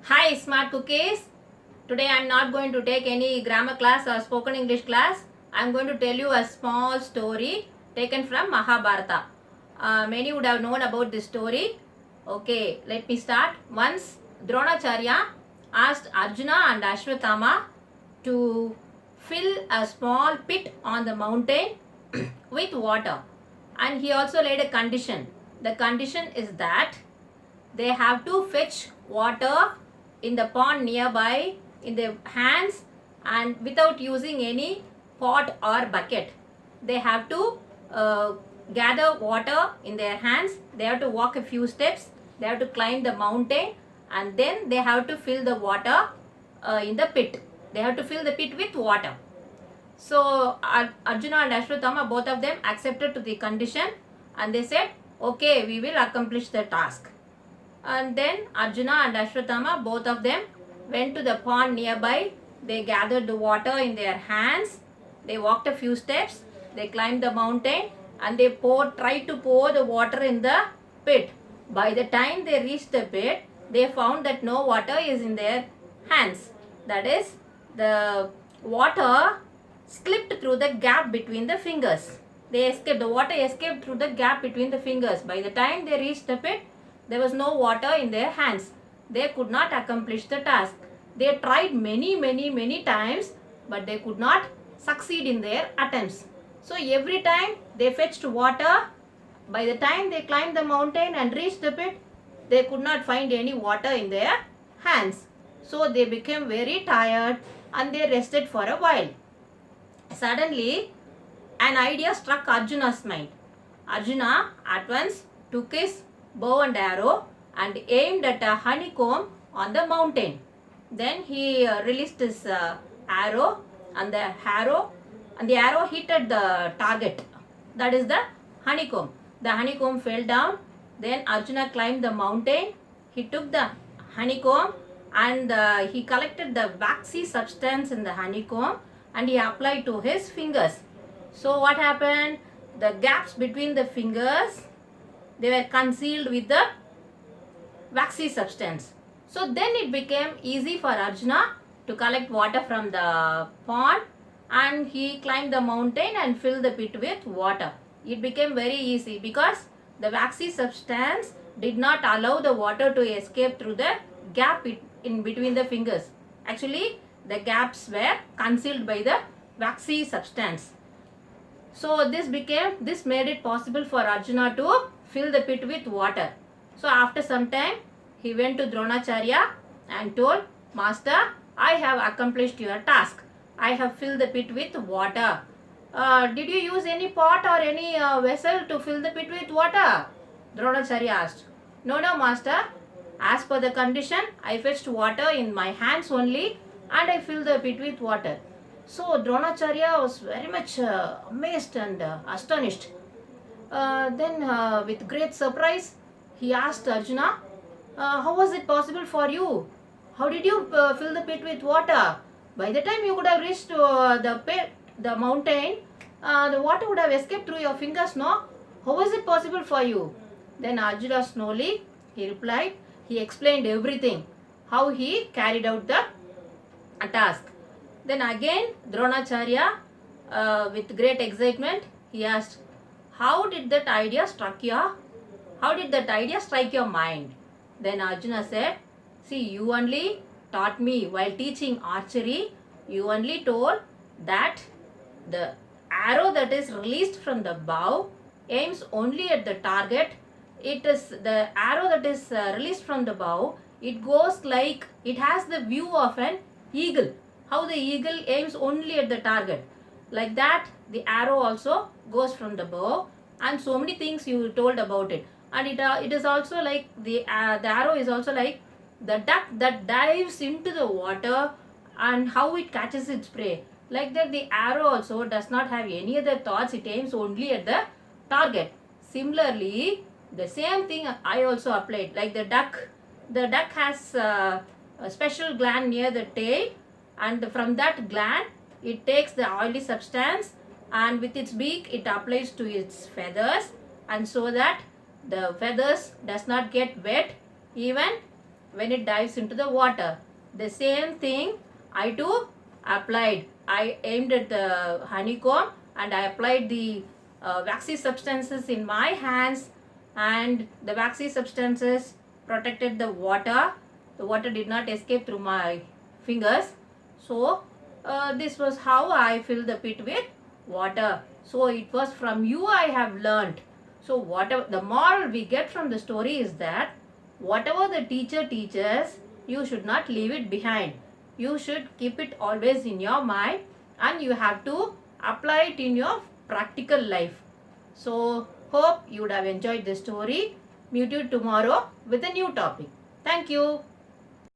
Hi smart cookies. Today I am not going to take any grammar class or spoken English class. I am going to tell you a small story taken from Mahabharata. Many would have known about this story. Okay, let me start. Once Dronacharya asked Arjuna and Ashwatthama to fill a small pit on the mountain with water, and he also laid a condition. The condition is that they have to fetch water in the pond nearby in their hands and without using any pot or bucket. They have to gather water in their hands. They have to walk a few steps. They have to climb the mountain, and then they have to fill the water in the pit. They have to fill the pit with water. So Arjuna and Ashwatthama, both of them accepted to the condition, and they said, okay, we will accomplish the task. And then Arjuna and Ashwatthama, both of them, went to the pond nearby. They gathered the water in their hands. They walked a few steps. They climbed the mountain, and they tried to pour the water in the pit. By the time they reached the pit, they found that no water is in their hands. That is, the water slipped through the gap between the fingers. The water escaped through the gap between the fingers. By the time they reached the pit, there was no water in their hands. They could not accomplish the task. They tried many times, but they could not succeed in their attempts. So every time they fetched water, by the time they climbed the mountain and reached the pit, they could not find any water in their hands. So they became very tired and they rested for a while. Suddenly, an idea struck Arjuna's mind. Arjuna at once took his bow and arrow and aimed at a honeycomb on the mountain. Then he released his arrow, and the arrow hit at the target. That is the honeycomb. The honeycomb fell down. Then Arjuna climbed the mountain. He took the honeycomb and he collected the waxy substance in the honeycomb and he applied to his fingers. So what happened? The gaps between the fingers, they were concealed with the waxy substance. So then it became easy for Arjuna to collect water from the pond, and he climbed the mountain and filled the pit with water. It became very easy because the waxy substance did not allow the water to escape through the gap in between the fingers. Actually, the gaps were concealed by the waxy substance. So this made it possible for Arjuna to fill the pit with water. So after some time, he went to Dronacharya and told, Master, I have accomplished your task. I have filled the pit with water. Did you use any pot or any vessel to fill the pit with water? Dronacharya asked. No, Master. As per the condition, I fetched water in my hands only and I filled the pit with water. So Dronacharya was very much amazed and astonished. Then with great surprise, he asked Arjuna, how was it possible for you? How did you fill the pit with water? By the time you could have reached the mountain, the water would have escaped through your fingers, no? How was it possible for you? Then Arjuna slowly, he replied, he explained everything, how he carried out the task. Then again, Dronacharya, with great excitement, he asked, how did that idea strike your mind? Then Arjuna said, see, you only taught me while teaching archery, you only told that the arrow that is released from the bow aims only at the target. It is the arrow that is released from the bow, it goes like, it has the view of an eagle. How the eagle aims only at the target. Like that, the arrow also goes from the bow, and so many things you told about it. And it is also like the arrow is also like the duck that dives into the water and how it catches its prey. Like that, the arrow also does not have any other thoughts. It aims only at the target. Similarly, the same thing I also applied. Like the duck has a special gland near the tail, and from that gland it takes the oily substance and with its beak it applies to its feathers, and so that the feathers does not get wet even when it dives into the water. The same thing I too applied. I aimed at the honeycomb and I applied the waxy substances in my hands, and the waxy substances protected the water. The water did not escape through my fingers. So this was how I filled the pit with water. So it was from you I have learnt. So whatever the moral we get from the story is that whatever the teacher teaches, you should not leave it behind. You should keep it always in your mind, and you have to apply it in your practical life. So hope you would have enjoyed this story. Meet you tomorrow with a new topic. Thank you.